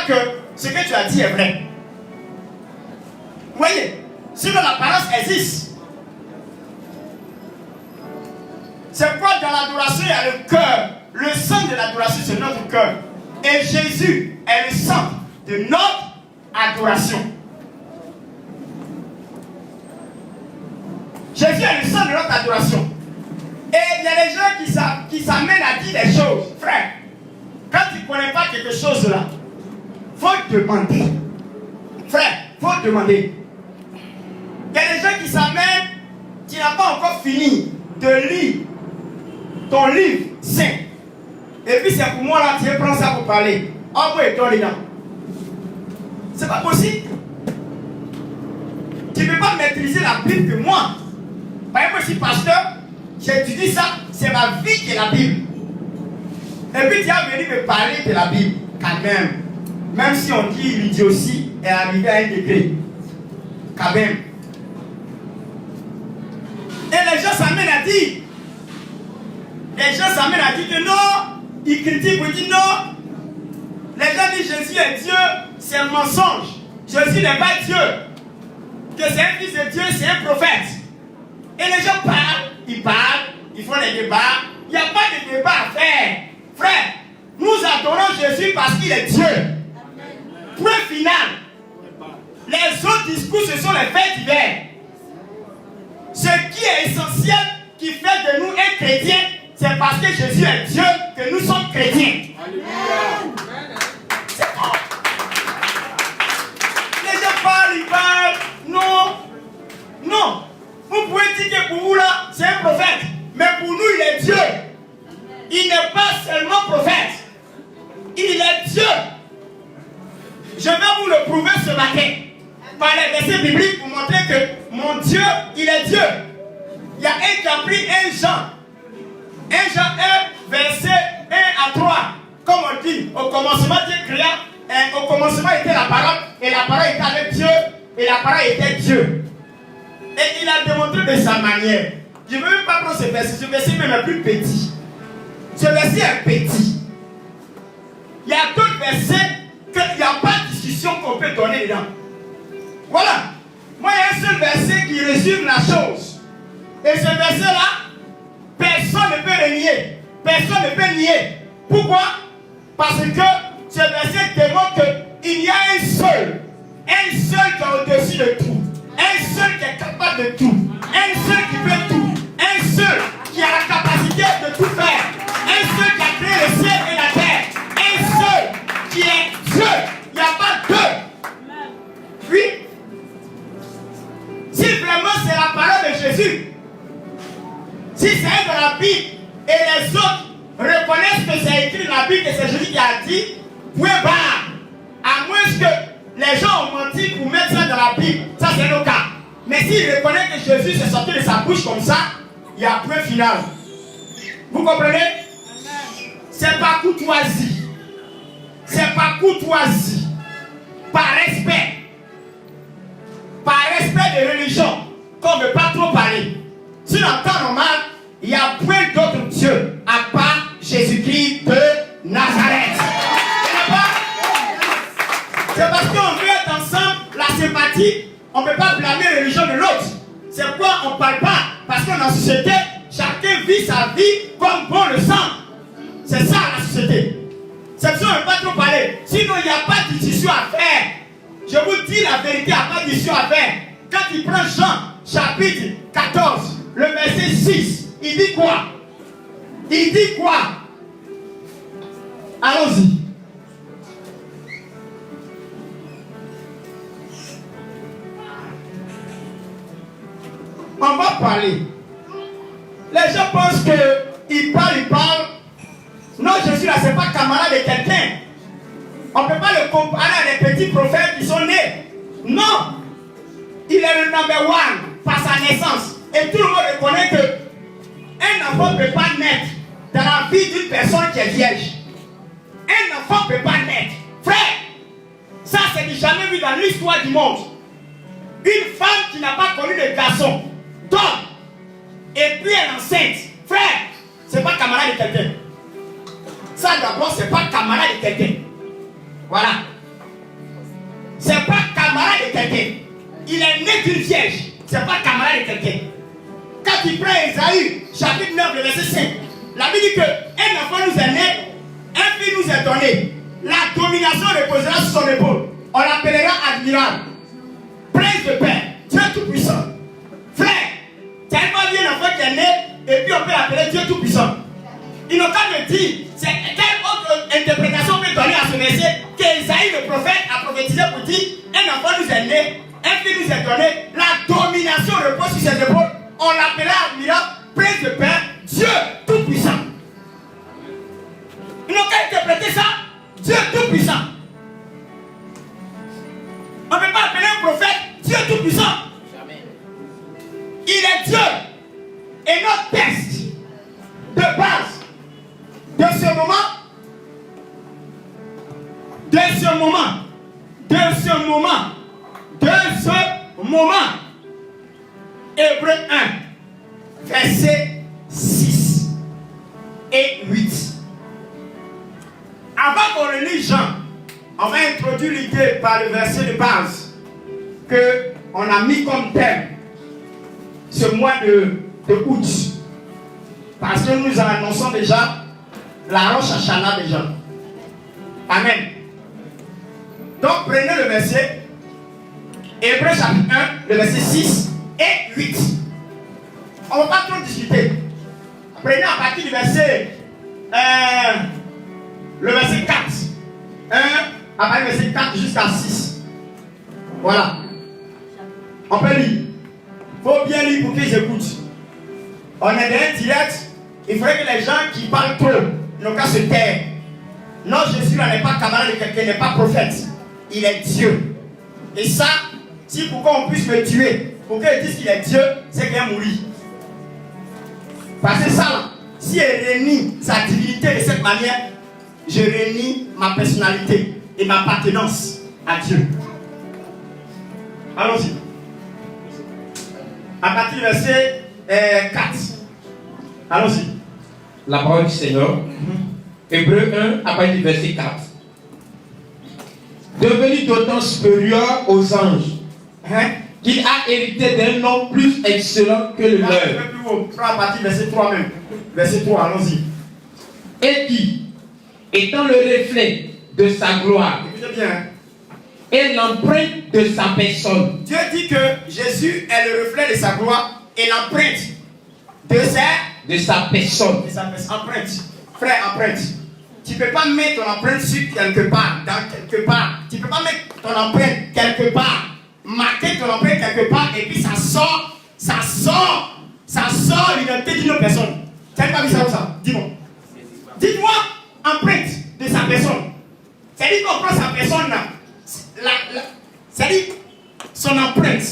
que ce que tu as dit est vrai. Vous voyez, sinon l'apparence existe. C'est quoi dans l'adoration, il y a le cœur. Le centre de l'adoration, c'est notre cœur. Et Jésus est le centre de notre adoration. Jésus est le centre de notre adoration. Et il y a des gens qui s'amènent à dire des choses. Frère, quand tu ne connais pas quelque chose là, il faut demander. Frère, il faut demander. Il y a des gens qui s'amènent, tu n'as pas encore fini de lire ton livre saint. Et puis c'est pour moi là, tu prends ça pour parler. Oh, et toi dedans. C'est pas possible. Tu ne peux pas maîtriser la Bible que moi. Par exemple, je suis pasteur, j'étudie ça, c'est ma vie qui est la Bible. Et puis tu as venu me parler de la Bible, quand même. Même si on dit l'idiotie est arrivée à un degré. Quand même. Et les gens s'amènent à dire. Les gens s'amènent à dire que non. Ils critiquent pour dire non. Les gens disent Jésus est Dieu, c'est un mensonge. Jésus n'est pas Dieu. Que c'est un fils de Dieu, c'est un prophète. Et les gens parlent, ils font des débats. Il n'y a pas de débat à faire. Frère, nous adorons Jésus parce qu'il est Dieu. Point final. Les autres discours, ce sont les faits divers. Ce qui est essentiel, qui fait de nous un chrétien, c'est parce que Jésus est Dieu que nous sommes chrétiens. C'est tout. Les gens parlent, ils parlent. Non. Non. Vous pouvez dire que pour vous là, c'est un prophète. Mais pour nous, il est Dieu. Il n'est pas seulement prophète. Il est Dieu. Je vais vous le prouver ce matin. Par les versets bibliques pour montrer que mon Dieu, il est Dieu. Il y a un qui a pris 1 Jean. 1 Jean 1, verset 1 à 3. Comme on dit, au commencement Dieu créa. Au commencement était la parole. Et la parole était avec Dieu. Et la parole était Dieu. Et il a démontré de sa manière. Je ne veux même pas prendre ce verset. Ce verset même est plus petit. Ce verset est petit. Il y a d'autres versets qu'il n'y a pas de discussion qu'on peut donner dedans. Voilà. Moi, il y a un seul verset qui résume la chose. Et ce verset-là, personne ne peut le nier. Personne ne peut nier. Pourquoi? Parce que ce verset démontre qu'il y a un seul qui est au-dessus de tout. Un seul qui est capable de tout. Un seul qui peut tout. Un seul qui a la capacité de tout faire. Un seul qui a créé le ciel et la terre. Un seul qui est Dieu. Il n'y a pas deux. Oui. Si vraiment c'est la parole de Jésus, si c'est dans la Bible et les autres reconnaissent que c'est écrit dans la Bible et c'est Jésus qui a dit, point barre. À moins que les gens ont menti pour mettre ça dans la Bible, ça c'est le cas. Mais s'ils reconnaissent que Jésus s'est sorti de sa bouche comme ça, il y a point final. Vous comprenez? C'est pas courtoisie. C'est pas courtoisie. Par respect. Par respect de religion, qu'on ne veut pas trop parler. Si en temps normal, il n'y a point d'autre Dieu à part Jésus-Christ de Nazareth. Il n'y a pas. C'est parce qu'on veut être ensemble, la sympathie, on ne peut pas blâmer la religion de l'autre. C'est pourquoi on ne parle pas. Parce qu'en la société, chacun vit sa vie comme bon le semble. C'est ça la société. C'est pour ça qu'on ne veut pas trop parler. Sinon, il n'y a pas de discussion à faire. Je vous dis la vérité, il n'y a pas de discussion à faire. Quand il prend Jean, chapitre 14, le verset 6, il dit quoi? Il dit quoi? Allons-y. On va parler. Les gens pensent qu'il parle. Non, Jésus là, ce n'est pas camarade de quelqu'un. On ne peut pas le comparer à des petits prophètes qui sont nés. Non. Il est le number one par sa naissance. Et tout le monde reconnaît qu'un enfant ne peut pas naître dans la vie d'une personne qui est vierge. Un enfant ne peut pas naître. Frère, ça c'est jamais vu dans l'histoire du monde. Une femme qui n'a pas connu de garçon, d'homme, et puis elle est enceinte. Frère, c'est pas camarade de quelqu'un. Ça d'abord, c'est pas camarade de quelqu'un. Voilà. c'est pas camarade de quelqu'un. Il est né d'une vierge. C'est pas camarade de quelqu'un. Quand il prend Ésaïe, chapitre 9, le verset 5, la Bible dit qu'un enfant nous est né, un fils nous est donné. La domination reposera sur son épaule. On l'appellera admirable, prince de paix, Dieu tout-puissant. Frère, tu n'as pas vu un enfant qui est né et puis on peut l'appeler Dieu tout-puissant. Il n'a qu'à me dire, c'est quelle autre interprétation on peut donner à ce verset qu'Ésaïe le prophète a prophétisé pour dire un enfant nous est né, un fils nous est donné, la domination repose sur ses épaules. On l'appellera admirable, prince de paix, Dieu tout-puissant. Ils n'ont qu'à interpréter ça, Dieu tout-puissant. On ne peut pas appeler un prophète Dieu tout-puissant. Il est Dieu. Et notre texte de base de ce moment, Hébreux 1, verset 6 et 8. Avant qu'on relise Jean, on va introduire l'idée par le verset de base qu'on a mis comme thème ce mois de août. Parce que nous annonçons déjà la Rosh Hashanah déjà. Amen. Donc prenez le verset, Hébreux chapitre 1, le verset 6 et 8. On ne va pas trop discuter. Prenez à partir du verset, le verset 4. 1, à partir du verset 4 jusqu'à 6. Voilà. On peut lire. Il faut bien lire pour qu'ils écoutent. On est dans un direct. Il faudrait que les gens qui parlent trop n'ont qu'à se taire. Non, Jésus n'est pas camarade de quelqu'un, n'est pas prophète. Il est Dieu. Et ça, si pour qu'on puisse me tuer, pour qu'ils disent qu'il est Dieu, c'est qu'il a mouru. Parce que ça, si il réunit sa divinité de cette manière, je réunis ma personnalité et ma appartenance à Dieu. Allons-y. À partir du verset 4. Allons-y. La parole du Seigneur. Hébreux 1, à partir du verset 4. Devenu d'autant supérieur aux anges, qu'il a hérité d'un nom plus excellent que le leur. À partir du verset 3 même. Verset 3, allons-y. Et qui, étant le reflet de sa gloire, écoutez bien, et l'empreinte de sa personne. Dieu dit que Jésus est le reflet de sa gloire et l'empreinte de sa personne. Empreinte. Frère, empreinte. Tu ne peux pas mettre ton empreinte sur quelque part, dans quelque part. Tu ne peux pas mettre ton empreinte quelque part, marquer ton empreinte quelque part et puis ça sort l'identité d'une personne. Tu n'as pas vu ça comme ça? Dis-moi. Dites-moi empreinte de sa personne. C'est-à-dire qu'on prend sa personne là. C'est-à-dire son empreinte,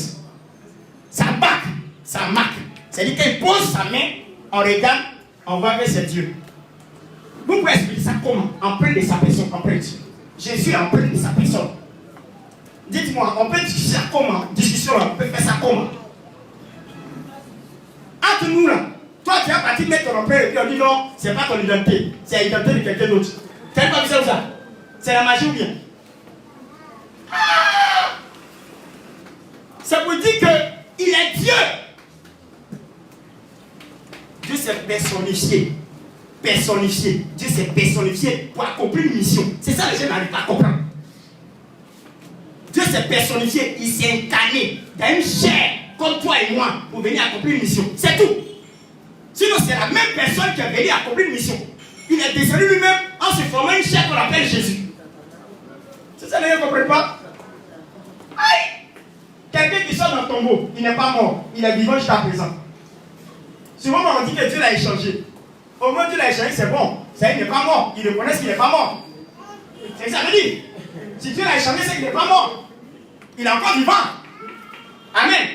sa marque, c'est-à-dire qu'elle pose sa main, on regarde, on voit que c'est Dieu. Vous pouvez expliquer ça comment? Empreinte de sa personne, empreinte. Jésus est empreinte de sa personne. Dites-moi, on peut discuter ça comment? Discussion là, on peut faire ça comment? Entre nous là, toi tu as parti mettre ton empreinte et puis on dit non, c'est pas ton identité, c'est l'identité de quelqu'un d'autre. Tu n'as pas vu ça ou ça? C'est la magie ou bien? C'est pour dire qu'il est Dieu. Dieu s'est personnifié. Dieu s'est personnifié pour accomplir une mission. C'est ça que les gens n'arrivent pas à comprendre. Dieu s'est personnifié, il s'est incarné dans une chair comme toi et moi pour venir accomplir une mission. C'est tout. Sinon, c'est la même personne qui est venue accomplir une mission. Il est descendu lui-même en se formant une chair qu'on appelle Jésus. C'est ça, les gens ne comprennent pas. Aïe! Quelqu'un qui sort dans le tombeau, il n'est pas mort, il est vivant jusqu'à présent. Souvent, on dit que Dieu l'a échangé. Au moins, Dieu l'a échangé, c'est bon. Ça, il n'est pas mort. Il reconnaît qu'il n'est pas mort. C'est ça que je dis. Si Dieu l'a échangé, c'est qu'il n'est pas mort. Il est encore vivant. Amen.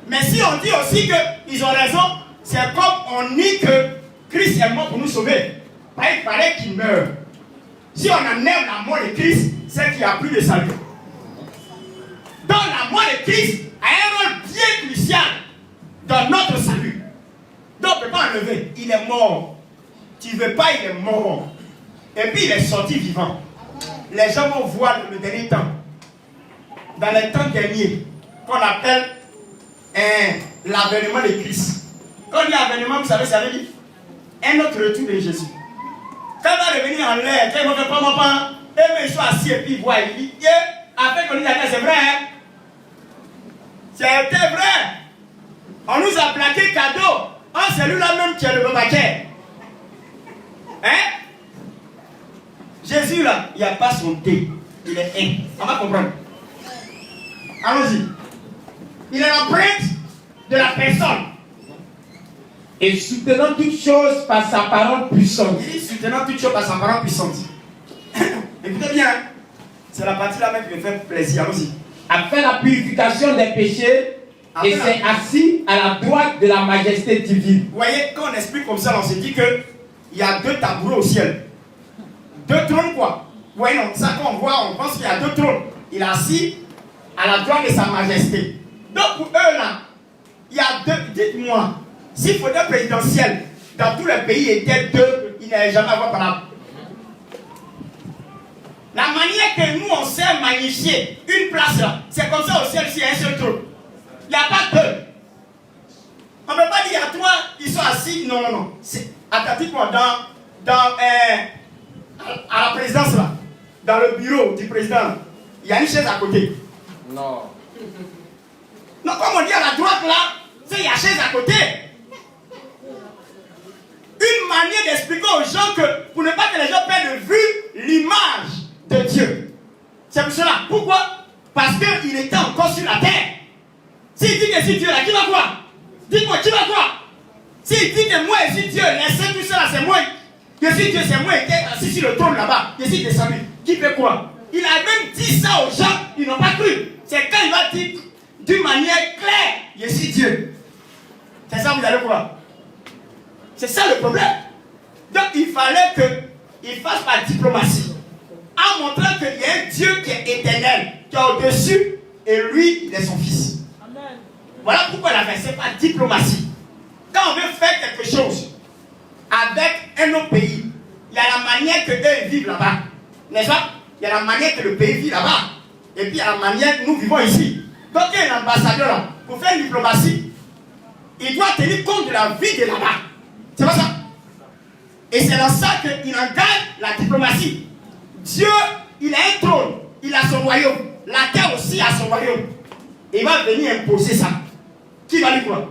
Mais si on dit aussi qu'ils ont raison, c'est comme on nie que Christ est mort pour nous sauver. Il fallait qu'il meure. Si on enlève la mort de Christ, c'est qu'il n'y a plus de salut. Donc la mort de Christ a un rôle bien crucial dans notre salut. Donc on ne peut pas enlever. Il est mort. Tu ne veux pas, il est mort. Et puis il est sorti vivant. Les gens vont voir le dernier temps. dans les temps derniers, qu'on appelle l'avènement de Christ. Quand on dit avènement, vous savez, ça veut dire un autre retour de Jésus. Quand il va revenir en l'air, quand il va faire pas, et ils sont assis et puis ils voient, il dit, après qu'on dit c'est vrai, hein? C'était vrai. On nous a plaqué cadeau. Ah, c'est lui-là même qui est le babaquet. Hein? Jésus là, il n'y a pas son thé. Il est un. On va comprendre. Allons-y. Il est l'empreinte de la personne. Et soutenant toutes choses par sa parole puissante. Il dit soutenant toutes choses par sa parole puissante. Écoutez bien. C'est la partie là même qui me fait plaisir. Allons-y. A fait la purification des péchés et s'est assis à la droite de la majesté divine. Vous voyez, quand on explique comme ça, on se dit qu'il y a 2 tabourets au ciel. 2 trônes quoi. Vous voyez, donc ça qu'on voit, on pense qu'il y a 2 trônes. Il est assis à la droite de sa majesté. Donc pour eux là, il y a 2, dites-moi, s'il faudrait présidentiel, dans tous les pays il était 2, il n'allait jamais avoir par là. La manière que nous on sait magnifier une place là, c'est comme ça au ciel s'il y a un seul trône. Il n'y a pas 2. On ne peut pas dire il y a 3, ils sont assis. Non, non, non. Attends-moi, à la présidence là, dans le bureau du président, il y a une chaise à côté. Non. Non, comme on dit à la droite là, c'est il y a une chaise à côté. Une manière d'expliquer aux gens que pour ne pas que les gens perdent de vue l'image de Dieu. C'est pour cela. Pourquoi? Parce qu'il était encore sur la terre. S'il dit que c'est Dieu là, qui va quoi? Dites-moi, qui va quoi? S'il dit que moi je suis Dieu, laissez tout cela, c'est moi. Je suis Dieu, c'est moi qui est assis sur le trône là-bas. Je suis descendu. Qui fait quoi? Il a même dit ça aux gens, ils n'ont pas cru. C'est quand il va dire d'une manière claire, je suis Dieu. C'est ça vous allez voir. C'est ça le problème. Donc il fallait qu'il fasse par diplomatie. En montrant qu'il y a un Dieu qui est éternel, qui est au-dessus, et lui, il est son fils. Amen. Voilà pourquoi il a fait, c'est par diplomatie. Quand on veut faire quelque chose avec un autre pays, il y a la manière que eux vivent là-bas. N'est-ce pas? Il y a la manière que le pays vit là-bas. Et puis il y a la manière que nous vivons ici. Donc il y a un ambassadeur là, pour faire une diplomatie, il doit tenir compte de la vie de là-bas. C'est pas ça? Et c'est dans ça qu'il engage la diplomatie. Dieu, il a un trône, il a son royaume. La terre aussi a son royaume. Et il va venir imposer ça. Qui va lui croire?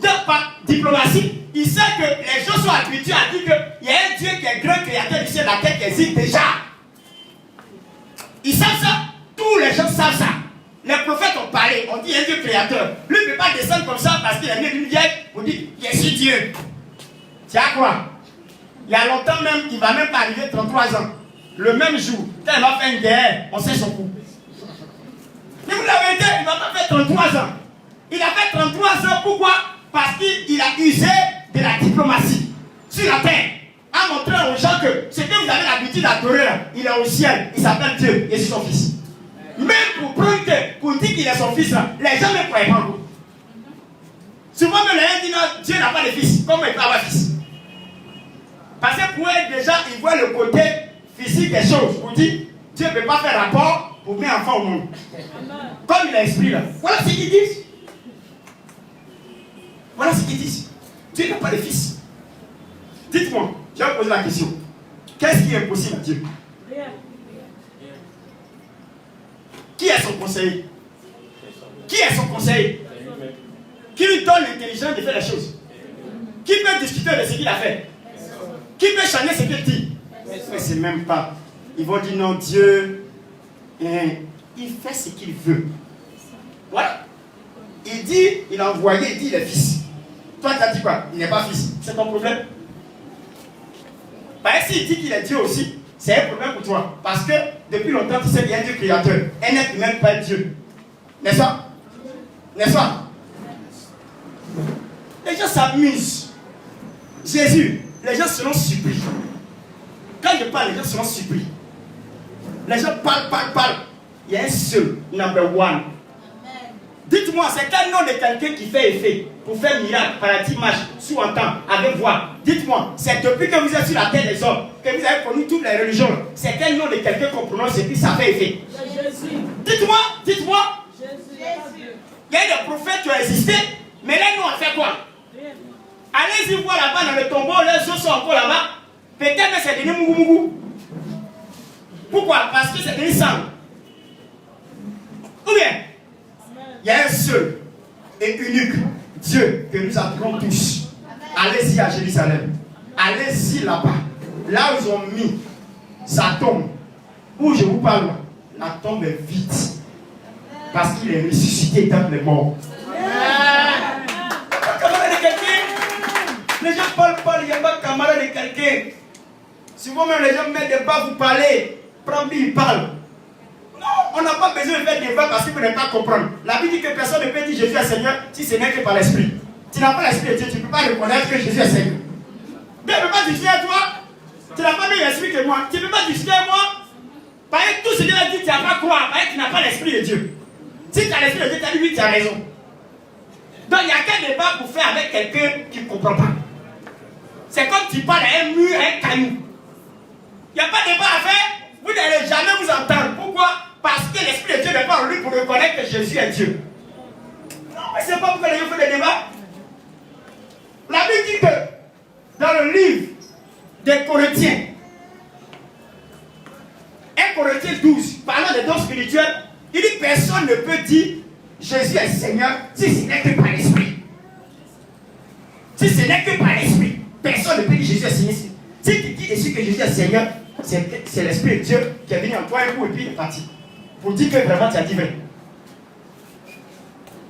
Donc par diplomatie, il sait que les gens sont habitués à dire qu'il y a un Dieu qui est grand créateur du ciel et de la terre qui existe déjà. Ils savent ça. Tous les gens savent ça. Les prophètes ont parlé, on dit il y a un Dieu créateur. Lui ne peut pas descendre comme ça parce qu'il a mis une vieille. On dit, je suis Dieu. Tu as quoi? Il y a longtemps même, il ne va même pas arriver 33 ans. Le même jour, quand il va faire une guerre, on sait son coup. Mais vous l'avez dit, il ne va pas faire 33 ans. Il a fait 33 ans, pourquoi? Parce qu'il a usé de la diplomatie sur la terre, en montrant aux gens que ce que vous avez l'habitude d'adorer, il est au ciel, il s'appelle Dieu, et c'est son fils. Même pour prendre, pour dire qu'il est son fils, les gens ne croient pas. Souvent, même les gens disent non, Dieu n'a pas de fils. Comment il peut avoir fils? Parce que pour eux, déjà, ils voient le côté physique des choses. Pour dire, Dieu ne peut pas faire rapport pour mettre enfant au monde. Comme il a expliqué là. Voilà ce qu'ils disent. Voilà ce qu'ils disent. Dieu n'a pas de fils. Dites-moi, je vais vous poser la question. Qu'est-ce qui est impossible à Dieu? Qui est son conseiller? Qui est son conseiller? Qui lui donne l'intelligence de faire les choses? Qui peut discuter de ce qu'il a fait? Qui peut changer ce qu'il dit? Mais c'est même pas. Ils vont dire non, Dieu, il fait ce qu'il veut. Voilà. Il dit, il a envoyé, il dit il est fils. Toi, tu as dit quoi? Il n'est pas fils. C'est ton problème. Parce que s'il dit qu'il est Dieu aussi, c'est un problème pour toi. Parce que depuis longtemps, tu sais qu'il y a un Dieu créateur. Un être humain peut pas être Dieu. N'est-ce pas? N'est-ce pas? Les gens s'amusent. Jésus, les gens seront surpris. Quand je parle, les gens seront surpris. Les gens parlent. Il y a un seul, number one. Dites-moi, c'est quel nom de quelqu'un qui fait effet pour faire miracle, paradigme, sous-entend, avec voix? Dites-moi, c'est depuis que vous êtes sur la terre des hommes, que vous avez connu toutes les religions, c'est quel nom de quelqu'un qu'on prononce et puis ça fait effet? Dites-moi. Jésus. Il y a des prophètes qui ont existé, mais là, nous, on fait quoi? Allez-y voir là-bas dans le tombeau, les os sont encore là-bas. Peut-être que c'est devenu mougou. Pourquoi? Parce que c'est devenu sang. Ou bien, il y a un seul et unique Dieu que nous adorons tous. Allez-y à Jérusalem. Allez-y là-bas. Là où ils ont mis sa tombe, où je vous parle, la tombe est vide. Parce qu'il est ressuscité dans les morts. Camarade de quelqu'un. Les gens parlent, il n'y a pas de camarade de quelqu'un. Souvent même les gens mettent des bas, vous parlez. Prends ils parlent. Non, on n'a pas besoin de faire des débats parce que vous n'êtes pas comprendre. La Bible dit que personne ne peut dire Jésus est Seigneur si ce n'est que par l'Esprit. Tu n'as pas l'Esprit de Dieu, tu ne peux pas reconnaître que Jésus est Seigneur. Dieu ne peut pas justifier à toi. Tu n'as pas mis l'Esprit que moi. Tu ne peux pas justifier à moi. Par exemple, tout ce qu'il a dit, tu n'as pas croire. Par exemple, tu n'as pas l'Esprit de Dieu. Si tu as l'Esprit de Dieu, tu as dit oui, tu as raison. Donc il n'y a qu'un débat pour faire avec quelqu'un qui ne comprend pas. C'est comme tu parles à un mur, à un caillou. Il n'y a pas de débat à faire. Vous n'allez jamais vous entendre. Pourquoi? Parce que l'Esprit de Dieu n'est pas en lui pour reconnaître que Jésus est Dieu. Non, mais c'est pas pourquoi les gens font des débats. La Bible dit que dans le livre des Corinthiens, 1 Corinthiens 12, parlant des dons spirituels, il dit personne ne peut dire Jésus est Seigneur si ce n'est que par l'Esprit. Si ce n'est que par l'Esprit, personne ne peut dire Jésus est Seigneur. Si tu dis ici que Jésus est Seigneur, c'est l'Esprit de Dieu qui est venu en toi un coup et puis il est parti. Pour dire que vraiment tu as dit vrai.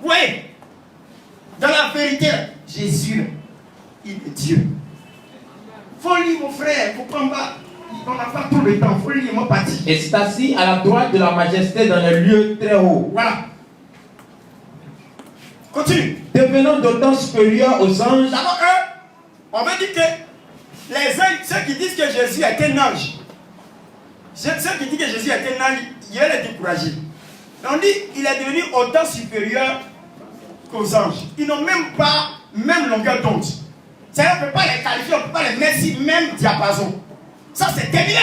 Vous voyez, dans la vérité, Jésus, il est Dieu. Faut lire mon frère, faut prendre pas. On n'a pas tout le temps, faut lire mon parti. Et c'est assis à la droite de la majesté dans les lieux très hauts. Voilà. Continue. Devenant d'autant supérieur aux anges. D'abord, on veut dire que les anges, ceux qui disent que Jésus est un ange, ceux qui disent que Jésus est un ange, il va les décourager. On dit qu'il est devenu autant supérieur qu'aux anges. Ils n'ont même pas même longueur d'onde. C'est-à-dire qu'on ne peut pas les qualifier, on ne peut pas les mettre sur même diapason. Ça, c'est terminé.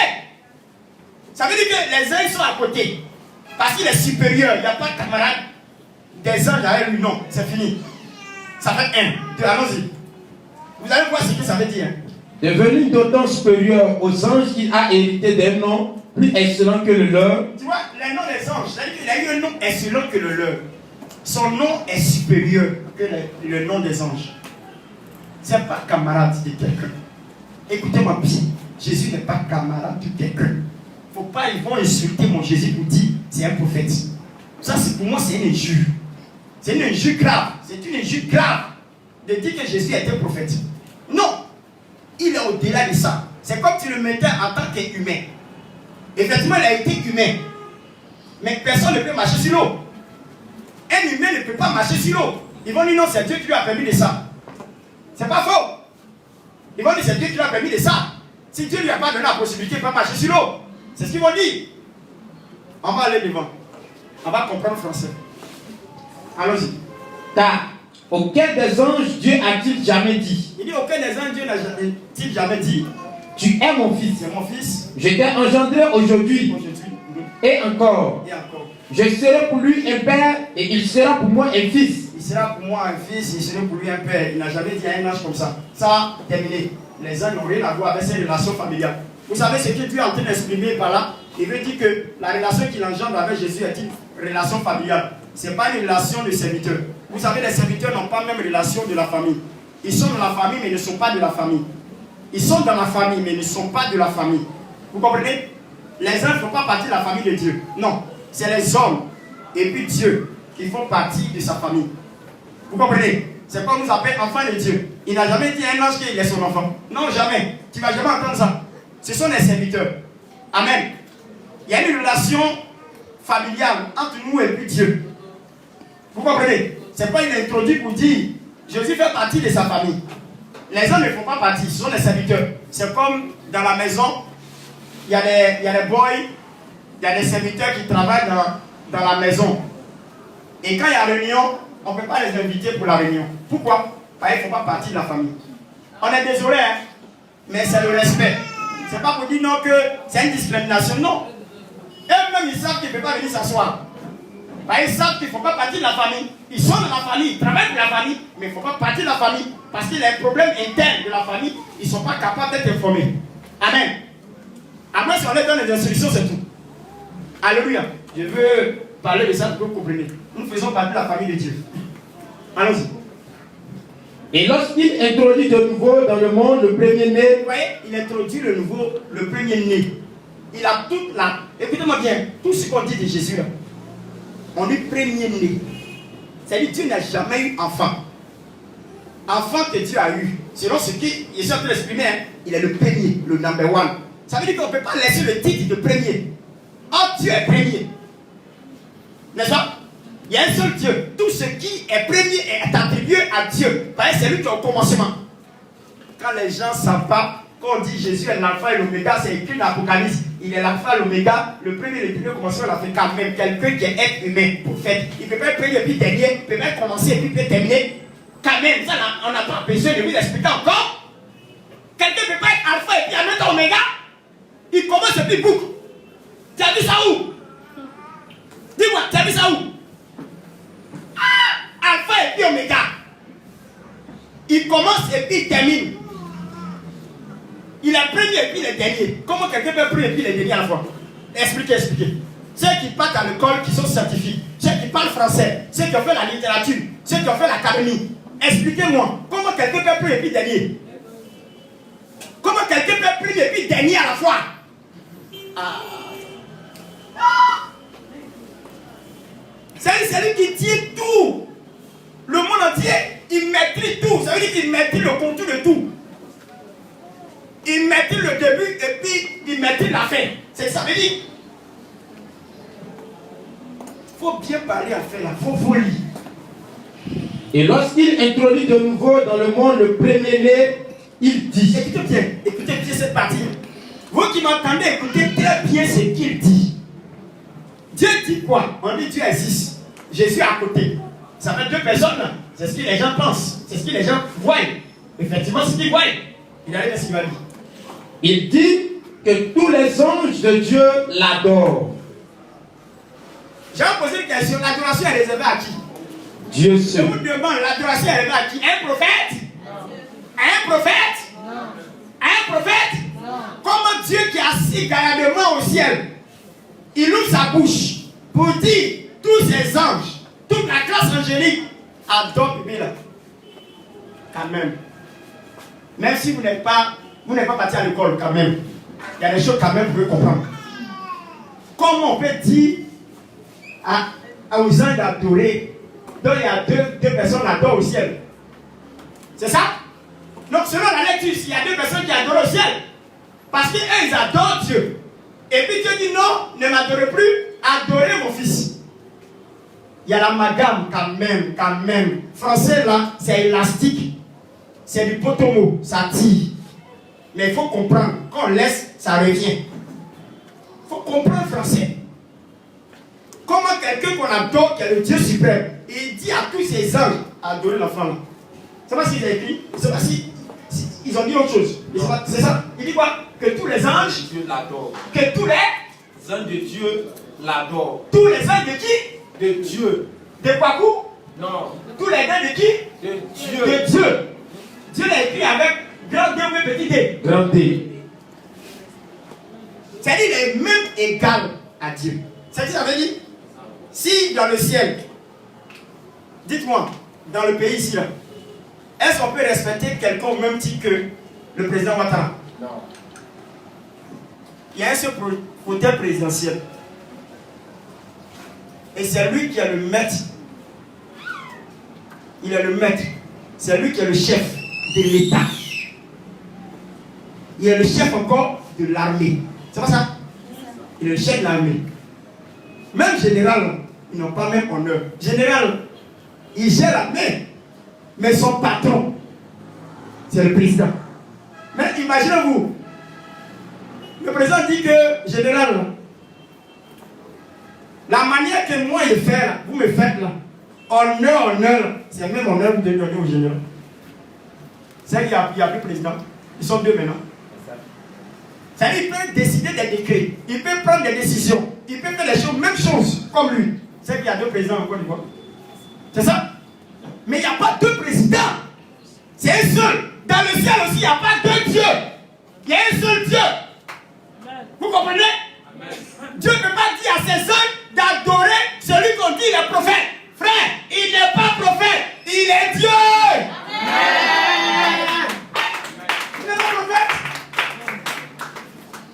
Ça veut dire que les anges sont à côté. Parce qu'il est supérieur. Il n'y a pas de camarade des anges avec lui. Non, c'est fini. Ça fait un. Deux, allons-y. Vous allez voir ce que ça veut dire. Devenu d'autant supérieur aux anges qu'il a hérité d'un nom plus excellent que le leur. Tu vois, le nom des anges, c'est-à-dire qu'il a eu un nom excellent que le leur. Son nom est supérieur que le nom des anges. Ce n'est pas camarade de quelqu'un. Écoutez-moi bien. Jésus n'est pas camarade de quelqu'un. Faut pas, ils vont insulter mon Jésus pour dire c'est un prophète. Ça, c'est pour moi, c'est une injure. C'est une injure grave. C'est une injure grave de dire que Jésus est un prophète. Non. Il est au-delà de ça. C'est comme si tu le mettais en tant qu'humain. Effectivement, il a été humain. Mais personne ne peut marcher sur l'eau. Un humain ne peut pas marcher sur l'eau. Ils vont dire non, c'est Dieu qui lui a permis de ça. C'est pas faux. Ils vont dire c'est Dieu qui lui a permis de ça. Si Dieu ne lui a pas donné la possibilité de ne pas marcher sur l'eau. C'est ce qu'ils vont dire. On va aller devant. On va comprendre le français. Allons-y. Car auquel des anges Dieu a-t-il jamais dit? Il dit aucun des anges Dieu n'a-t-il jamais dit. Tu es mon fils. C'est mon fils. Je t'ai engendré aujourd'hui. Et encore. Et encore. Je serai pour lui un père et il sera pour moi un fils. Il sera pour moi un fils, il sera pour lui un père. Il n'a jamais dit à un ange comme ça. Ça, terminé. Les anges n'ont rien à voir avec ces relations familiales. Vous savez ce que Dieu est en train d'exprimer par là? Il veut dire que la relation qu'il engendre avec Jésus est une relation familiale. Ce n'est pas une relation de serviteur. Vous savez, les serviteurs n'ont pas même relation de la famille. Ils sont de la famille, mais ne sont pas de la famille. Ils sont dans la famille, mais ne sont pas de la famille. Vous comprenez? Les anges ne font pas partie de la famille de Dieu. Non. C'est les hommes et puis Dieu qui font partie de sa famille. Vous comprenez? C'est comme nous appelle enfants de Dieu. Il n'a jamais dit à un ange qu'il est son enfant. Non, jamais. Tu ne vas jamais entendre ça. Ce sont des serviteurs. Amen. Il y a une relation familiale entre nous et puis Dieu. Vous comprenez? C'est pas une introduction pour dire Jésus fait partie de sa famille. Les hommes ne font pas partie, ce sont des serviteurs. C'est comme dans la maison, il y a des boys, il y a des serviteurs qui travaillent dans la maison. Et quand il y a réunion, on ne peut pas les inviter pour la réunion. Pourquoi? Parce qu'ils ne font pas partie de la famille. On est désolé, mais c'est le respect. Ce n'est pas pour dire non que c'est une discrimination, non. Eux-mêmes, ils savent qu'ils ne peuvent pas venir s'asseoir. Ils savent qu'ils ne font pas partie de la famille. Ils sont de la famille, ils travaillent pour la famille, mais ils ne font pas partie de la famille. Parce qu'il y a un problème interne de la famille, ils ne sont pas capables d'être informés. Amen. Après, si on leur donne les instructions, c'est tout. Alléluia. Je veux parler de ça pour que vous compreniez. Nous faisons partie de la famille de Dieu. Allons-y. Et lorsqu'il introduit de nouveau dans le monde le premier-né, vous voyez, il introduit le nouveau, le premier-né. Il a toute la... Écoutez-moi bien, tout ce qu'on dit de Jésus, là, on dit premier-né. C'est-à-dire Dieu n'a jamais eu enfant. Enfant que Dieu a eu, selon ce qui Jésus a pu l'exprimer, hein, il est le premier, le number one. Ça veut dire qu'on ne peut pas laisser le titre de premier. Oh, Dieu est premier. N'est-ce pas? Il y a un seul Dieu. Tout ce qui est premier est attribué à Dieu. C'est lui qui est au commencement. Quand les gens ne savent pas, quand on dit Jésus est l'alpha et l'oméga, c'est écrit dans l'Apocalypse. Il est l'alpha et l'oméga, le premier et le dernier commencement, il a fait quand même quelqu'un qui est être humain, prophète. Il ne peut pas être premier et puis dernier, il ne peut pas commencer et puis peut terminer. Quand même, ça, on n'a pas besoin de lui expliquer encore. Quelqu'un ne peut pas être alpha et puis en même temps oméga. Il commence et puis boucle. Tu as vu ça où? Dis-moi, tu as vu ça où? Alpha et puis oméga. Il commence et puis il termine. Il est premier et puis il est dernier. Comment quelqu'un peut être premier et puis il est dernier à la fois? Expliquez. Ceux qui partent à l'école, qui sont scientifiques, ceux qui parlent français, ceux qui ont fait la littérature, ceux qui ont fait l'académie. Expliquez-moi, comment quelqu'un peut être premier et puis dernier? Comment quelqu'un peut être premier et puis dernier à la fois? C'est lui qui tient tout. Le monde entier, il maîtrise tout. Ça veut dire qu'il maîtrise le contour de tout. Il maîtrise le début et puis il maîtrise la fin. C'est ça veut dire. Il faut bien parler à faire la folie. Et lorsqu'il introduit de nouveau dans le monde le premier-né, il dit. Écoutez bien cette partie. Vous qui m'entendez, écoutez très bien ce qu'il dit. Dieu dit quoi? On dit Dieu existe. Jésus est à côté. Ça fait deux personnes. C'est ce que les gens pensent. C'est ce que les gens voient. Effectivement, c'est ce qu'ils voient. Il arrive à ce qu'il va dire. Il dit que tous les anges de Dieu l'adorent. J'ai posé une question. L'adoration est réservée à qui? Dieu seul. Je vous demande, l'adoration est réservée à qui? Un prophète? Un prophète? Un prophète? Comment Dieu qui est assis gaillardement au ciel, il ouvre sa bouche pour dire tous ces anges, toute la classe angélique adore bébé là. Quand même. Même si vous n'êtes pas parti à l'école quand même. Il y a des choses quand même que vous pouvez comprendre. Comment on peut dire aux anges d'adorer, donc il y a deux personnes qui adorent au ciel. C'est ça? Donc selon la lecture, il y a deux personnes qui adorent au ciel. Parce qu'eux, ils adorent Dieu. Et puis Dieu dit non, ne m'adorez plus, adorez mon fils. Il y a l'amalgame quand même. Français là, c'est élastique. C'est du potomo, ça tire. Mais il faut comprendre, quand on laisse, ça revient. Il faut comprendre français. Comment quelqu'un qu'on adore, qui est le Dieu suprême, il dit à tous ses anges, adorer l'enfant là. C'est pas ce qu'ils ont écrit, c'est pas si ils ont dit autre chose. C'est ça. Il dit quoi? Que tous les anges Dieu l'adore. Que tous les anges de Dieu l'adorent. Tous les anges de qui? De Dieu. De Kwaku? Non. Tous les anges de qui? De Dieu. De Dieu. Dieu l'a écrit avec grand D ou petit D. Grand D. C'est-à-dire qu'il est même égal à Dieu. C'est-à-dire ça veut dire, si dans le ciel, dites-moi, dans le pays ici là, est-ce qu'on peut respecter quelqu'un au même titre que le président Ouattara? Non. Il y a un seul fauteuil présidentiel. Et c'est lui qui est le maître. Il est le maître. C'est lui qui est le chef de l'État. Il est le chef encore de l'armée. C'est pas ça? Il est le chef de l'armée. Même général, ils n'ont pas même honneur. Général, il gère l'armée. Mais son patron, c'est le président. Mais imaginez-vous, le président dit que, général, la manière que moi je fais là, vous me faites là, honneur, c'est même honneur que vous devez donner au général. C'est qu'il n'y a plus de président. Ils sont deux maintenant. C'est-à-dire qu'il peut décider des décrets. Il peut prendre des décisions. il peut faire les choses, même chose comme lui. C'est qu'il y a 2 présidents en Côte d'Ivoire. C'est ça? Mais il n'y a pas 2 présidents. C'est un seul. Dans le ciel aussi, il n'y a pas 2 dieux. Il y a un seul Dieu. Vous comprenez? Dieu ne peut pas dire à ses œuvres d'adorer celui qu'on dit il est prophète. Frère, il n'est pas prophète, il est Dieu. Il n'est pas prophète.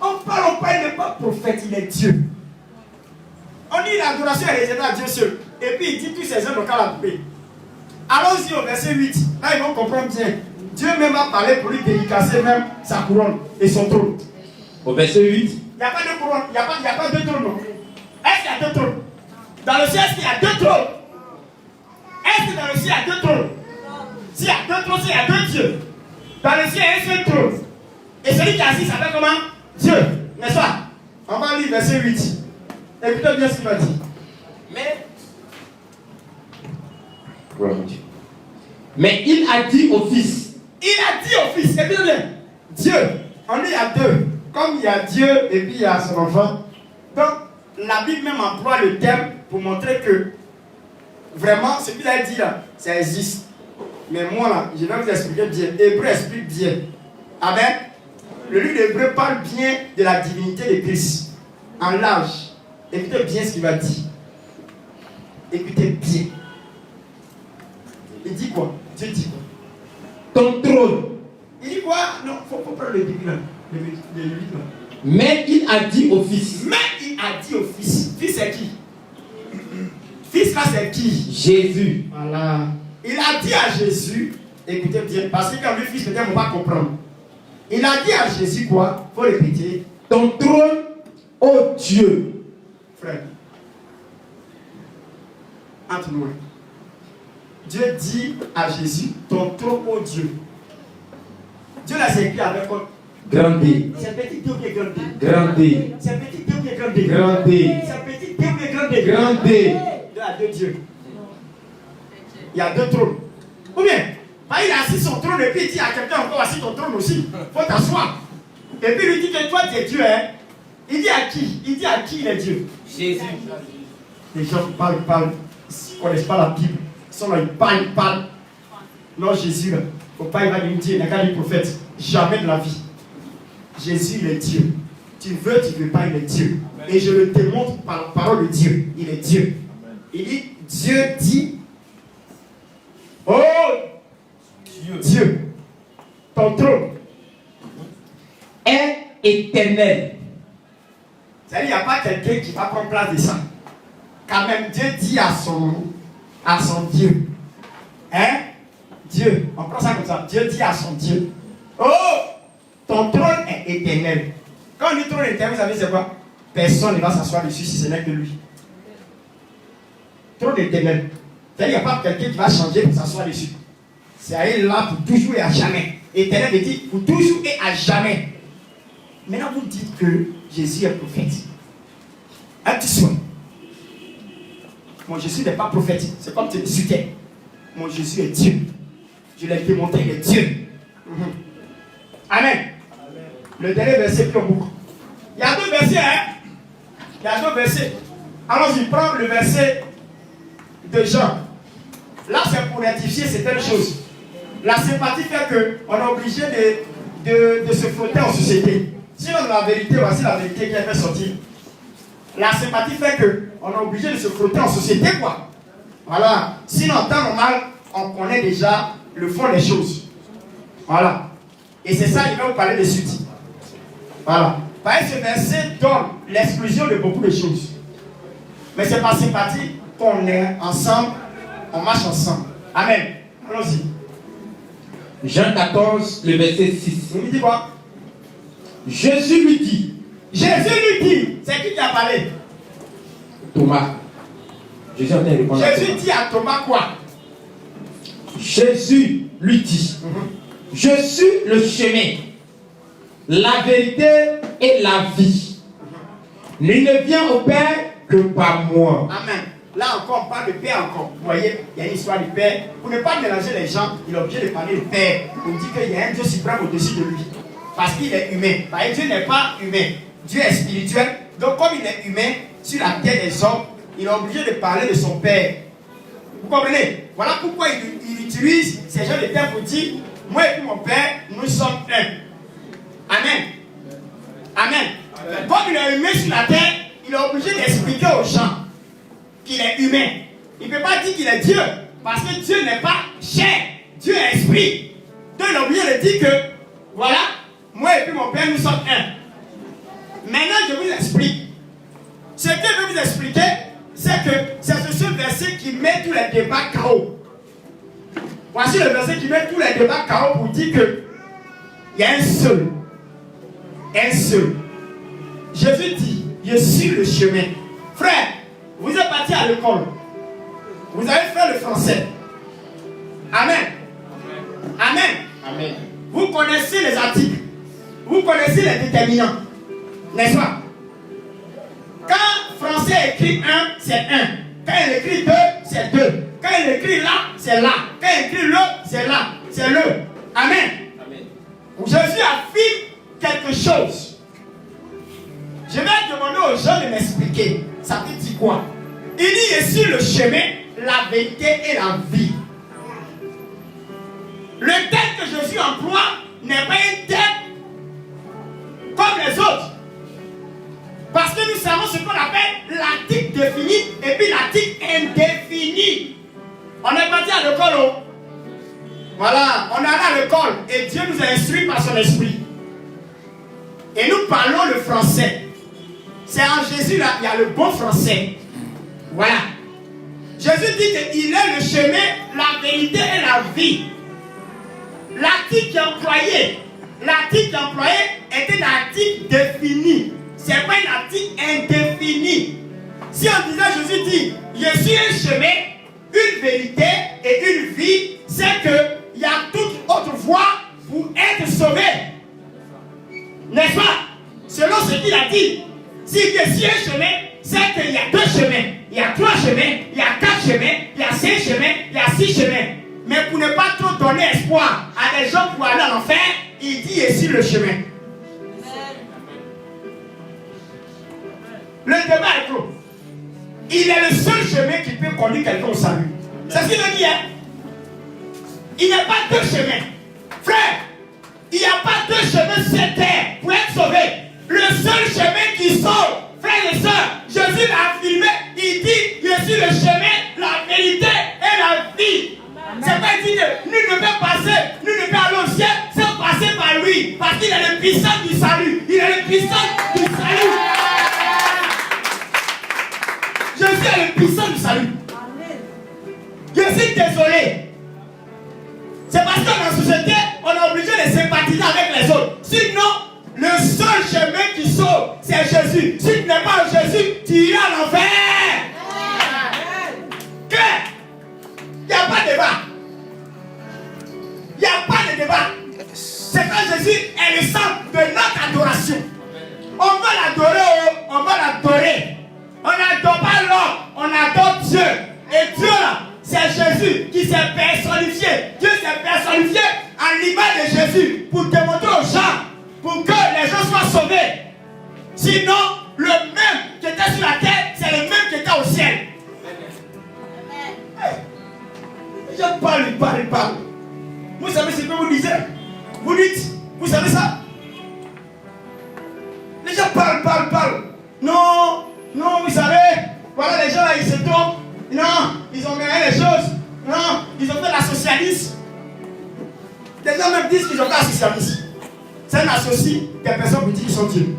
On parle pas, il n'est pas prophète, il est Dieu. On dit l'adoration est réservée à Dieu seul. Et puis il dit tous ses œuvres au cas la poupée. Allons-y au verset 8. Là ils vont comprendre bien. Dieu même a parlé pour lui dédicacer même sa couronne et son trône. Au verset 8. Il n'y a pas de couronne, il n'y a pas 2 trônes, non. Est-ce qu'il y a 2 trônes? Dans le ciel, est-ce qu'il y a 2 trônes? Est-ce que dans le ciel, il y a 2 trônes? S'il y a 2 trônes, il y a 2 dieux. Dans le ciel, il y a un seul trône. Et celui qui est assis s'appelle comment? Dieu. N'est-ce pas? On va lire verset 8. Écoutez bien ce qu'il va dire. Mais il a dit au Fils. Il a dit au Fils. Écoutez bien. Dieu. On dit il y a 2. Comme il y a Dieu et puis il y a son enfant. Donc, la Bible même emploie le terme pour montrer que vraiment, ce qu'il a dit là, ça existe. Mais moi là, je vais vous expliquer bien. Hébreu explique bien. Amen. Le livre d'Hébreu parle bien de la divinité de Christ. En large. Écoutez bien ce qu'il va dire. Écoutez bien. Il dit quoi? Dieu dit quoi? Ton trône. Il dit quoi? Non, il faut prendre le début là. Le 8 là. Mais il a dit au Fils. Mais il a dit au Fils. Fils c'est qui? Fils là c'est qui? Jésus. Voilà. Il a dit à Jésus, écoutez bien, parce que quand le Fils peut-être on va comprendre. Il a dit à Jésus quoi? Il faut répéter. Ton trône, ô Dieu. Frère. Entre nous. Dieu dit à Jésus, ton trône, ô Dieu. Dieu l'a écrit avec quoi? Grand D. C'est petit Dieu qui est grand D. Grand D. C'est petit Dieu qui est grand D. Grand D. C'est petit Dieu qui est grand D. Grand D. Il y a 2 dieux. Il y a 2 trônes. Ou bien, il a assis son trône et puis il dit à quelqu'un encore assis ton trône aussi. Il faut t'asseoir. Et puis il lui dit que toi tu es Dieu. Hein? Il dit à qui? Il dit à qui il est Dieu? Jésus. Les gens parlent. Ils ne connaissent pas la Bible. Ils sont là, ils parlent. Non, Jésus, là. Faut pas, il va lui dire, il n'a qu'à dire prophète. Jamais de la vie. Jésus, il est Dieu. Tu veux, pas, il est Dieu. Et je le démontre par la parole de Dieu. Il est Dieu. Il dit, Dieu dit, oh, Dieu, ton trône est éternel. C'est-à-dire, il n'y a pas quelqu'un qui va prendre place de ça. Quand même, Dieu dit à son Dieu. Hein? Dieu, on prend ça comme ça. Dieu dit à son Dieu, oh, ton trône est éternel. Quand on dit trône éternel, vous savez c'est quoi? Personne ne va s'asseoir dessus si ce n'est que lui. Trône éternel. C'est-à-dire, il n'y a pas quelqu'un qui va changer pour s'asseoir dessus. C'est là pour toujours et à jamais. Éternel veut dire pour toujours et à jamais. Maintenant, vous dites que Jésus est prophète. Un petit soin. Mon Jésus n'est pas prophète. C'est comme tu discutais. Mon Jésus est Dieu. Je l'ai démontré, il est Dieu. Amen. Le dernier verset plus beaucoup. Il y a 2 versets, hein? Il y a 2 versets. Allons-y, prends le verset de Jean. Là, c'est pour rectifier certaines choses. La sympathie fait qu'on est obligé de se frotter en société. Sinon, la vérité, voici la vérité qui a fait sortir. La sympathie fait qu'on est obligé de se frotter en société, quoi. Voilà. Sinon, en temps normal, on connaît déjà le fond des choses. Voilà. Et c'est ça, il va vous parler de suite. Voilà. Parce que ce verset donne l'exclusion de beaucoup de choses. Mais c'est par sympathie qu'on est ensemble, on marche ensemble. Amen. Allons-y. Jean 14, le verset 6. Il lui dit quoi? Jésus lui dit. C'est qui a parlé? Thomas. Jésus dit à Thomas quoi? Jésus lui dit. Je suis le chemin, la vérité et la vie. Nul ne vient au Père que par moi. Amen. Là encore, on parle de Père encore. Vous voyez, il y a une histoire du Père. Pour ne pas mélanger les gens, il est obligé de parler de Père. On dit qu'il y a un Dieu suprême au-dessus de lui. Parce qu'il est humain. Dieu n'est pas humain. Dieu est spirituel. Donc comme il est humain, sur la terre des hommes, il est obligé de parler de son Père. Vous comprenez? Voilà pourquoi il utilise ces genres de termes pour dire, moi et puis mon Père, nous sommes un. Amen. Amen. Amen. Comme il est humain sur la terre, il est obligé d'expliquer aux gens qu'il est humain. Il ne peut pas dire qu'il est Dieu, parce que Dieu n'est pas chair, Dieu est esprit. Donc il est obligé de dire que, voilà, moi et puis mon Père, nous sommes un. Maintenant, je vous explique. Ce que je vais vous expliquer, c'est que c'est ce seul verset qui met tous les débats KO. Voici le verset qui met tous les débats KO pour dire que il y a un seul. Un seul. Jésus dit, je suis le chemin. Frère, vous êtes parti à l'école. Vous avez fait le français. Amen. Amen. Amen. Vous connaissez les articles. Vous connaissez les déterminants. N'est-ce pas? Quand français écrit 1, c'est 1. Quand il écrit 2, c'est 2. Quand il écrit là, c'est là. Quand il écrit le, c'est là. C'est le. Amen. Amen. Jésus affirme quelque chose. Je vais demander aux gens de m'expliquer. Ça veut dire quoi? Il dit, je suis le chemin, la vérité et la vie. Le terme que Jésus emploie n'est pas un terme comme les autres. Parce que nous savons ce qu'on appelle l'article défini et puis l'article indéfini. On est parti à l'école. Voilà, on est allé à l'école et Dieu nous a instruits par son esprit. Et nous parlons le français. C'est en Jésus là, il y a le bon français. Voilà. Jésus dit qu'il est le chemin, la vérité et la vie. L'article employé était un article défini. Ce n'est pas un article indéfini. Si on disait, Jésus dit, je suis un chemin, une vérité et une vie, c'est qu'il y a toute autre voie pour être sauvé. N'est-ce pas? Selon ce qu'il a dit. Si je suis un chemin, c'est qu'il y a 2 chemins, il y a 3 chemins, il y a 4 chemins, il y a 5 chemins, il y a 6 chemins. Mais pour ne pas trop donner espoir à des gens pour aller en enfer, il dit ici le chemin. Le débat est clos. Il est le seul chemin qui peut conduire quelqu'un au salut. C'est ce qu'il veut dire. Il n'y a pas 2 chemins. Frère, il n'y a pas 2 chemins sur cette terre pour être sauvé. Le seul chemin qui sauve, frères et sœurs, Jésus l'a affirmé. Il dit, je suis le chemin, la vérité et la vie. C'est pas dit que nous ne pouvons passer, nous ne pouvons aller au ciel sans passer par lui. Parce qu'il est le puissant du salut. Il est le puissant du salut. Jésus est le puissant du salut. Je suis désolé. C'est parce que dans la société, on est obligé de sympathiser avec les autres. Sinon, le seul chemin qui sauve, c'est Jésus. Si tu n'es pas Jésus, tu iras à l'enfer. Claire. Il n'y a pas de débat. Il n'y a pas de débat. C'est quand Jésus est le centre de notre adoration. On veut l'adorer, on va l'adorer. On n'adore pas l'homme, on adore Dieu. Et Dieu là, c'est Jésus qui s'est personnifié. Dieu s'est personnifié à l'image de Jésus pour démontrer aux gens, pour que les gens soient sauvés. Sinon, le même qui était sur la terre, c'est le même qui était au ciel. Je parle. Vous savez ce que vous disiez? Vous dites, vous savez ça? Les gens parlent. Non, vous savez, voilà les gens là, ils se trompent. Non, ils ont gagné les choses. Non, ils ont fait la socialisme. Les gens même disent qu'ils ont fait la socialisme. C'est un associe des personnes qui disent qu'ils sont Dieu.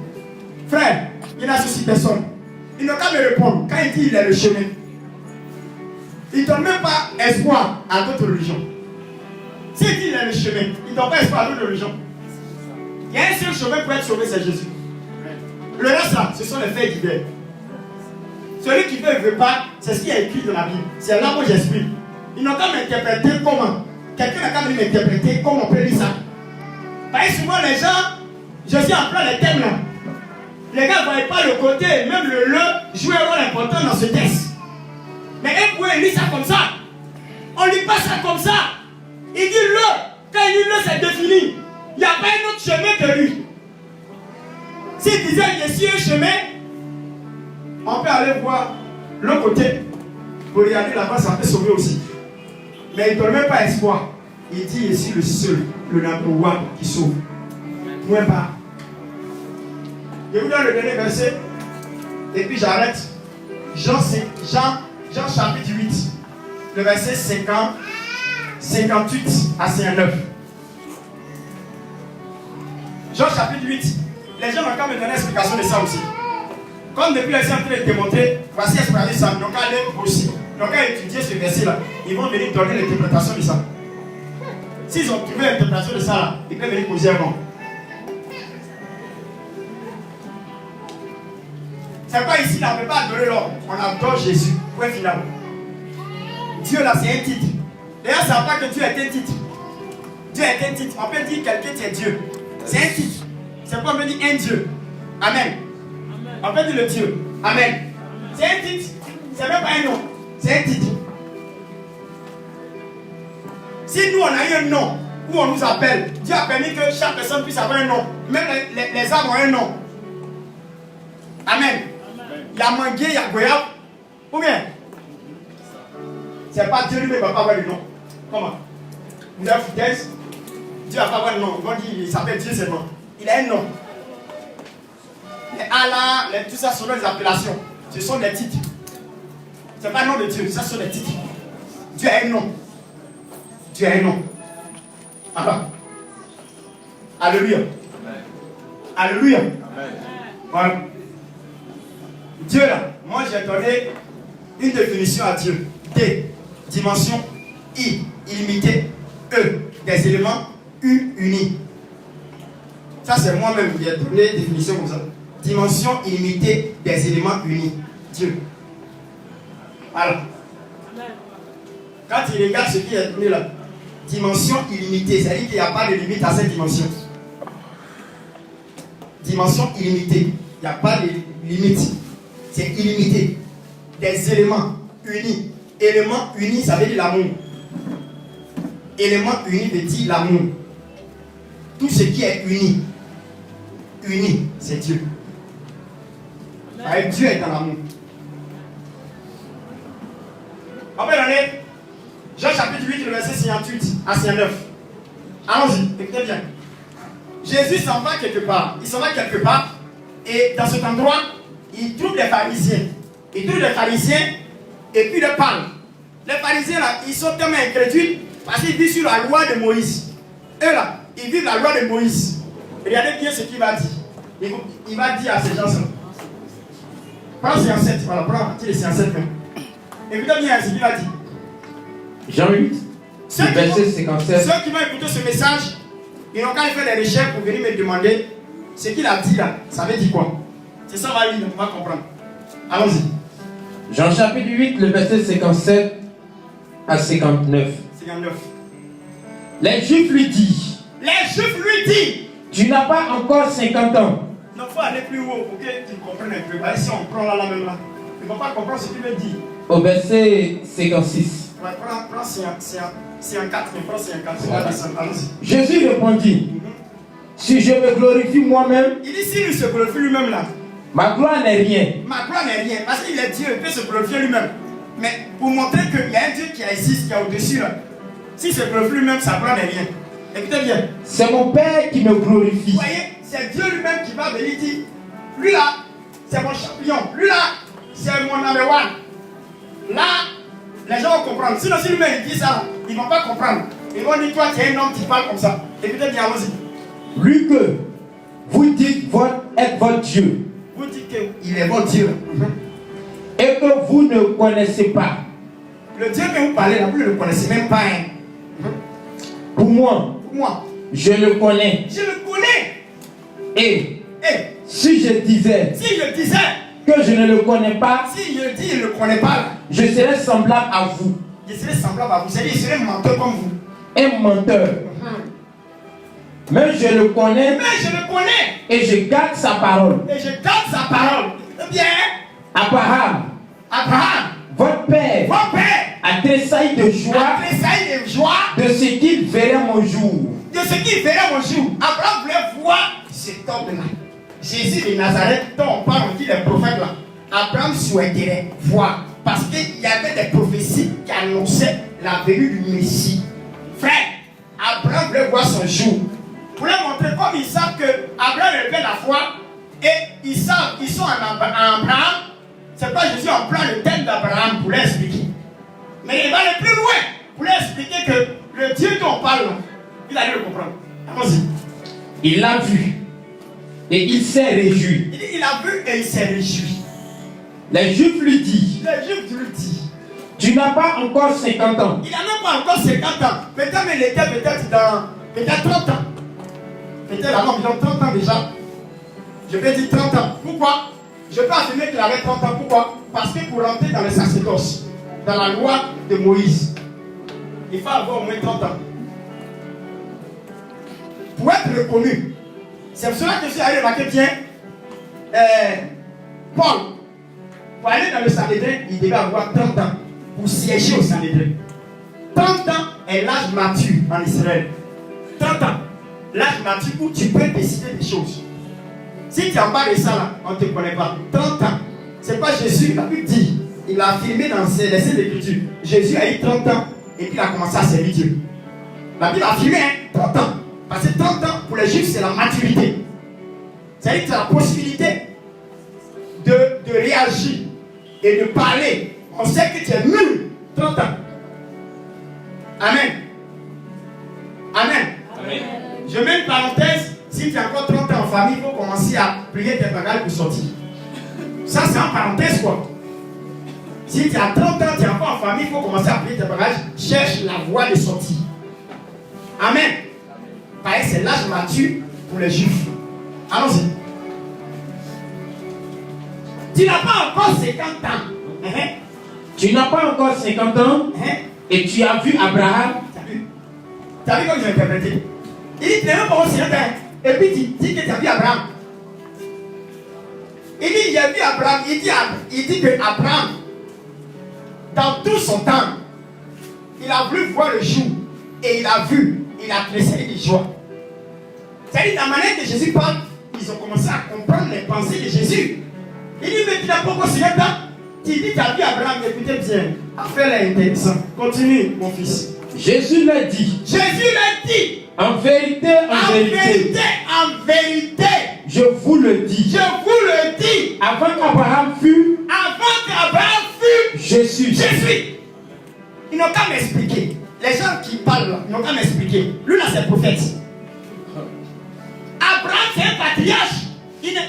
Frère, il n'associe personne. Il n'a qu'à me répondre quand il dit qu'il est le chemin. Il ne donne même pas espoir à d'autres religions. S'il dit qu'il est le chemin, il ne donne pas espoir à d'autres religions. Il y a un seul chemin pour être sauvé, c'est Jésus. Le reste là, ce sont les faits divers. Celui qui veut, ne veut pas, c'est ce qui est écrit dans la Bible. C'est là où j'explique. Ils n'ont qu'à m'interpréter comment. Quelqu'un n'a qu'à m'interpréter comment on peut lire ça. Parce que souvent les gens, Jésus emploie les thèmes là. Les gars ne voient pas le côté, même le joue un rôle important dans ce texte. Mais eux pouvaient lire ça comme ça. On ne lit pas ça comme ça. Il dit le. Quand il dit le, c'est défini. Il n'y a pas un autre chemin que lui. S'il disait je suis un chemin, On peut aller voir l'autre côté pour regarder là-bas, ça peut sauver aussi. Mais il ne donne même pas espoir. Il dit ici le seul, le number one qui sauve. Moins pas. Je vous donne le dernier verset. Et puis j'arrête. Jean chapitre 8. Le verset 58 à 59. Jean chapitre 8. Les gens vont quand même me donner l'explication de ça aussi. Comme depuis les gens en train de démontrer, voici l'explication de ça. Donc allez aussi. Donc à étudier ce verset-là, ils vont venir donner l'interprétation de ça. S'ils ont trouvé l'interprétation de ça, là, ils peuvent venir poser un nom. C'est pas ici, là, on ne peut pas adorer l'homme. On adore Jésus. Point final. Dieu, là, c'est un titre. D'ailleurs, ça ne veut pas que Dieu est un titre. Dieu est un titre. On peut dire quelqu'un qui est Dieu. C'est un titre. C'est pas on peut dire un Dieu. Amen. On peut dire le Dieu. Amen. C'est un titre. C'est même pas un nom. C'est un titre. Si nous, on a eu un nom, où on nous appelle, Dieu a permis que chaque personne puisse avoir un nom. Même les arbres ont un nom. Amen. Il y a mangué, il y a goyave. Ou bien, c'est pas Dieu lui-même qui ne va pas avoir le nom. Comment? Vous avez foutaise? Dieu n'a pas avoir le nom. Ils vont dire, il s'appelle Dieu seulement. Il a un nom. Les Allah, tout ça sont des appellations. Ce sont des titres. Ce n'est pas le nom de Dieu, ça sont des titres. Dieu a un nom. Dieu a un nom. Alors, alléluia. Alléluia. Voilà. Dieu là, moi j'ai donné une définition à Dieu. D, dimension. I, illimité. E, des éléments. U, unis. Ça c'est moi-même qui ai donné une définition comme ça. Dimension illimitée des éléments unis. Dieu. Voilà. Quand il regarde ce qui est donné là, dimension illimitée, c'est-à-dire qu'il n'y a pas de limite à cette dimension. Dimension illimitée, il n'y a pas de limite. C'est illimité. Des éléments unis. Élément uni, ça veut dire l'amour. Élément uni veut dire l'amour. Tout ce qui est uni, c'est Dieu. Avec Dieu est dans l'amour. On peut donner Jean chapitre 8, le verset 58 à 59. Allons-y, écoutez bien. Jésus s'en va quelque part. Il s'en va quelque part. Et dans cet endroit, il trouve des pharisiens. Il trouve des pharisiens et puis ils parlent. Les pharisiens là, ils sont tellement incrédules parce qu'ils vivent sur la loi de Moïse. Eux là, ils vivent la loi de Moïse. Regardez bien ce qu'il va dire. Il va dire à ces gens-là. Prends c'est en 7, voilà, prends c'est en 7 même. Écoutez bien ce qu'il va dire. Jean 8, verset 57. Ceux qui vont écouter ce message, ils n'ont qu'à faire des recherches pour venir me demander ce qu'il a dit là. Ça veut dire quoi? C'est ça, on va lire, on va comprendre. Allons-y. Jean chapitre 8, le verset 57 à 59. 59. Les Juifs lui disent. Les Juifs lui disent. Tu n'as pas encore 50 ans. Non, il faut aller plus haut pour que tu comprennes un peu. Allez, si on prend là même là, tu ne vas pas comprendre ce qu'il veut dire. Au verset 56. Ouais, prends c'est un 4, mais prends c'est un 4. Voilà. Allons-y. Jésus répondit. Si je me glorifie moi-même. Il dit s'il se glorifie lui-même là. Ma gloire n'est rien. Ma gloire n'est rien. Parce qu'il est Dieu, il peut se glorifier lui-même. Mais pour montrer qu'il y a un Dieu qui existe, qui est au-dessus là. S'il se glorifie lui-même, sa gloire n'est rien. Écoutez bien. C'est mon Père qui me glorifie. Vous voyez, c'est Dieu lui-même qui va venir dire, lui là, c'est mon champion. Lui là, c'est mon number one. Là, les gens vont comprendre. Sinon, si lui-même il dit ça, ils ne vont pas comprendre. Ils vont dire, toi, tu es un homme qui parle comme ça. Écoutez bien, allons-y. Lui que vous dites être votre Dieu. Vous dites qu'il est votre Dieu. Et que vous ne connaissez pas. Le Dieu que vous parlez là, vous ne le connaissez même pas. Hein. Pour moi, je le connais. Je le connais. Et si je disais que je ne le connais pas, si je dis je ne le connais pas, je serais semblable à vous. Je serais semblable à vous. C'est-à-dire, je serais un menteur comme vous. Un menteur. Mais je le connais. Et je garde sa parole. Eh bien, Abraham, votre père, a tressailli de joie de ce qu'il verrait mon jour. Abraham voulait voir cet homme-là. Jésus de Nazareth, dont on parle, on dit les prophètes là. Abraham souhaiterait voir. Parce qu'il y avait des prophéties qui annonçaient la venue du Messie. Frère, Abraham voulait voir son jour. Pour leur montrer comme ils savent que Abraham avait la foi et ils savent qu'ils sont en Abraham. C'est pas Jésus en prend le thème d'Abraham pour l'expliquer. Mais il va aller plus loin pour l'expliquer que le Dieu dont on parle, il allait le comprendre. Allons-y. Il l'a vu et il s'est réjoui. Il a vu et il s'est réjoui. Les Juifs lui disent, tu n'as pas encore 50 ans. Il n'a même pas encore 50 ans. Peut-être il était peut-être 30 ans. Peut-être avant, il a 30 ans déjà. Je vais dire 30 ans. Pourquoi? Je peux affirmer qu'il avait 30 ans. Pourquoi? Parce que pour rentrer dans le sacerdoce, dans la loi de Moïse, il faut avoir au moins 30 ans. Pour être reconnu. C'est pour cela que je suis allé remarquer bien Paul. Pour aller dans le Sanhédrin, il devait avoir 30 ans pour siéger au Sanhédrin. 30 ans est l'âge mature en Israël. 30 ans, l'âge mature où tu peux décider des choses. Si tu es en bas de ça, là, on ne te connaît pas. 30 ans, c'est pas Jésus, la Bible dit, il a affirmé dans les Saintes Écritures. Jésus a eu 30 ans et puis il a commencé à servir Dieu. La Bible a affirmé 30 ans. Parce que 30 ans, pour les Juifs, c'est la maturité. C'est-à-dire que tu as la possibilité de réagir et de parler. On sait que tu es mûr. 30 ans. Amen. Amen. Amen. Je mets une parenthèse. Si tu as encore 30 ans en famille, il faut commencer à prier tes bagages pour sortir. Ça, c'est en parenthèse, quoi. Si tu as 30 ans, tu es encore en famille, il faut commencer à prier tes bagages. Cherche la voie de sortie. Amen. Pareil, c'est l'âge mature pour les Juifs. Allons-y. Tu n'as pas encore 50 ans. Tu n'as pas encore 50 ans et tu as vu Abraham. Tu as vu comme j'ai interprété. Il dit, tu n'as pas encore 50 ans. Et puis tu dis que tu as vu Abraham. Il dit, il a vu Abraham. Il dit que Abraham, dans tout son temps, il a voulu voir le jour. Et il a vu, il a tressé de joie. C'est-à-dire, la manière que Jésus parle, ils ont commencé à comprendre les pensées de Jésus. Il dit, mais tu n'as pas encore 50 ans. Tu dis, tu as vu Abraham, écoutez bien. Affaire est intéressante. Continue, mon fils. Jésus l'a dit. Jésus l'a dit. En vérité, en vérité. En vérité. Je vous le dis. Je vous le dis. Avant qu'Abraham fût. Je suis. Ils n'ont qu'à m'expliquer. Les gens qui parlent là, ils n'ont qu'à m'expliquer. Lui là, c'est le prophète. Abraham, c'est un patriarche.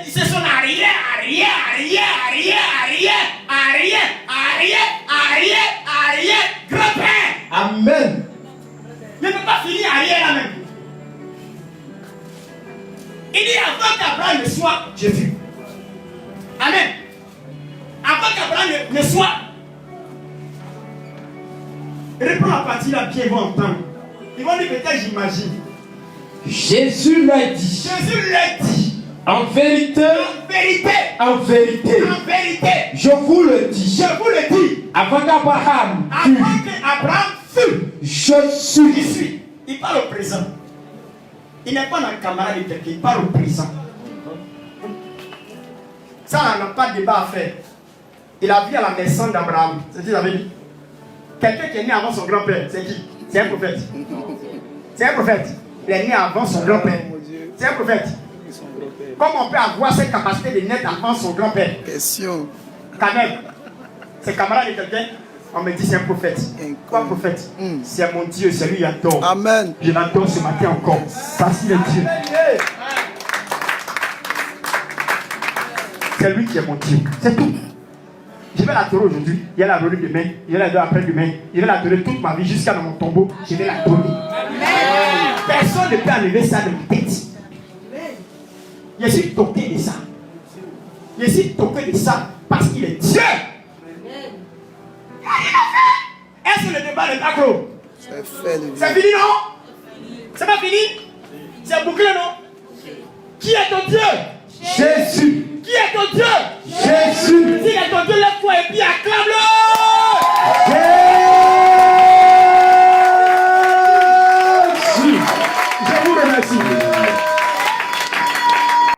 C'est son arrière grand-père. Amen. Il ne peut pas finir arrière là même. Il dit avant qu'Abraham ne soit Jésus. Amen. Avant qu'Abraham ne soit. Reprends la partie là, bien, ils vont entendre. Ils vont dire peut-être j'imagine. Jésus l'a dit. Jésus l'a dit. En vérité, en vérité, je vous le dis, avant qu'Abraham fût, je suis. Il parle au présent. Il n'est pas dans le camarade de quelqu'un, il parle au présent. Ça, on n'a pas de débat à faire. Il a vu à la naissance d'Abraham. C'est ce qu'il avait dit. Quelqu'un qui est né avant son grand-père, c'est qui? C'est un prophète. C'est un prophète. Il est né avant son grand-père. C'est un prophète. Comment on peut avoir cette capacité de naître avant son grand-père? Question. Quand même, c'est camarade de quelqu'un, on me dit c'est un prophète. Quoi prophète? C'est mon Dieu, c'est lui qui adore. Amen. Je l'adore ce matin encore. Parce qu'il est Dieu. C'est lui qui est mon Dieu. C'est tout. Je vais l'adorer aujourd'hui, je vais l'adorer demain, je vais l'adorer après-demain, je vais l'adorer toute ma vie jusqu'à dans mon tombeau, je vais l'adorer. Personne ne peut enlever ça de ma tête. Je suis toqué de ça. Je suis toqué de ça parce qu'il est Dieu. Est-ce que le débat est macro? C'est fini, non? C'est pas fini? C'est bouclé, non? Qui est ton Dieu? Jésus.